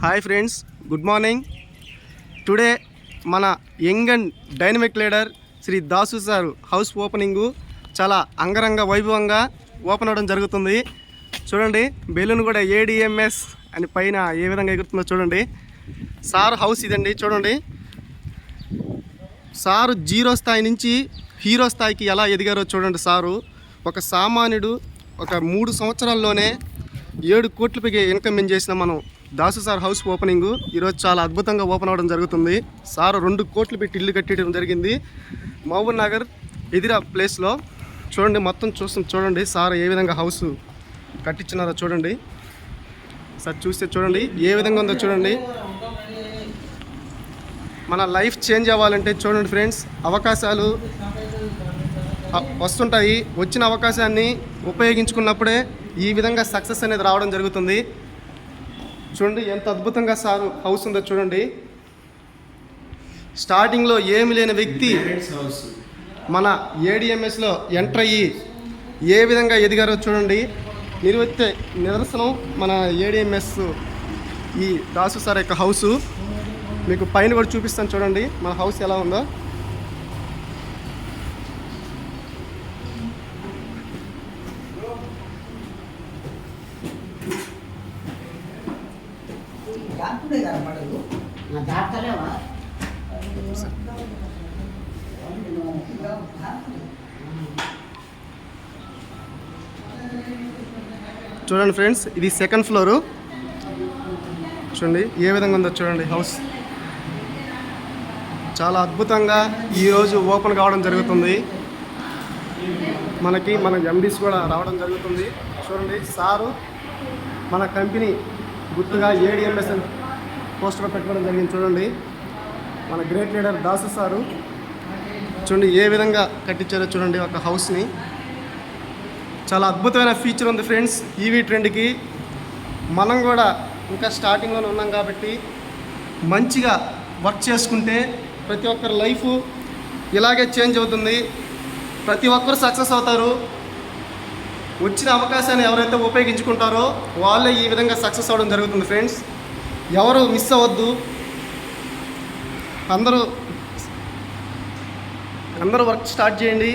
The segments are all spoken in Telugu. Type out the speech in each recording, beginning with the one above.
Hi friends, good morning. Today మన young and dynamic leader Shri Dasu sir house opening చాలా అంగరంగ వైభవంగా ఓపెన్ అవ్వడం జరుగుతుంది. చూడండి, బెలూన్ కూడా ఏడిఎంఎస్ అని పైన ఏ విధంగా ఎగురుతుందో చూడండి. సార్ హౌస్ ఇదండి. చూడండి, సారు జీరో స్థాయి నుంచి హీరో స్థాయికి ఎలా ఎదిగారో చూడండి. సారు ఒక సామాన్యుడు ఒక 3 సంవత్సరాల్లోనే 7 కోట్లపైకి ఇన్కమ్ చేసిన మనం దాసు సార్ హౌస్ ఓపెనింగు ఈరోజు చాలా అద్భుతంగా ఓపెన్ అవ్వడం జరుగుతుంది. సారు 2 కోట్లు పెట్టి ఇల్లు కట్టడం జరిగింది మహబూబ్ నగర్ ఎదిరా ప్లేస్లో. చూడండి, మొత్తం చూడండి సార్ ఏ విధంగా హౌస్ కట్టించినారో చూడండి. సార్ చూస్తే చూడండి ఏ విధంగా ఉందో చూడండి. మన లైఫ్ చేంజ్ అవ్వాలంటే చూడండి ఫ్రెండ్స్, అవకాశాలు వస్తుంటాయి. వచ్చిన అవకాశాన్ని ఉపయోగించుకున్నప్పుడే ఈ విధంగా సక్సెస్ అనేది రావడం జరుగుతుంది. చూడండి ఎంత అద్భుతంగా సార్ హౌస్ ఉందో చూడండి. స్టార్టింగ్లో ఏమి లేని వ్యక్తి మన ఏడిఎంఎస్లో ఎంటర్ అయ్యి ఏ విధంగా ఎదిగారో చూడండి. నిదర్శనం మన ఏడిఎంఎస్ ఈ దాసు సార్ యొక్క హౌసు. మీకు పైన కూడా చూపిస్తాను చూడండి మన హౌస్ ఎలా ఉందో. చూడండి ఫ్రెండ్స్, ఇది 2nd ఫ్లోరు. చూడండి ఏ విధంగా ఉందో చూడండి హౌస్. చాలా అద్భుతంగా ఈరోజు ఓపెన్ కావడం జరుగుతుంది. మన ఎండీస్ కూడా రావడం జరుగుతుంది. చూడండి, సారు మన కంపెనీ గుర్తుగా ఏడిఎంఎస్ పోస్టర్ పెట్టుకోవడం జరిగింది. చూడండి, మన గ్రేట్ లీడర్ దాసు సారు చూడండి ఏ విధంగా కట్టించారో చూడండి ఒక హౌస్ని. చాలా అద్భుతమైన ఫీచర్ ఉంది ఫ్రెండ్స్. ఈవీ ట్రెండ్కి మనం కూడా ఇంకా స్టార్టింగ్లోనే ఉన్నాం కాబట్టి మంచిగా వర్క్ చేసుకుంటే ప్రతి ఒక్కరి లైఫ్ ఇలాగే చేంజ్ అవుతుంది. ప్రతి ఒక్కరు సక్సెస్ అవుతారు. వచ్చిన అవకాశాన్ని ఎవరైతే ఉపయోగించుకుంటారో వాళ్ళే ఈ విధంగా సక్సెస్ అవ్వడం జరుగుతుంది ఫ్రెండ్స్. ఎవరు మిస్ అవ్వద్దు. అందరూ వర్క్ స్టార్ట్ చేయండి.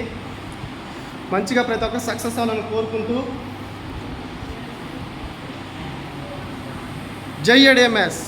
మంచిగా ప్రతి ఒక్కరు సక్సెస్ అవ్వాలని కోరుకుంటూ జై ఏడిఎంఎస్.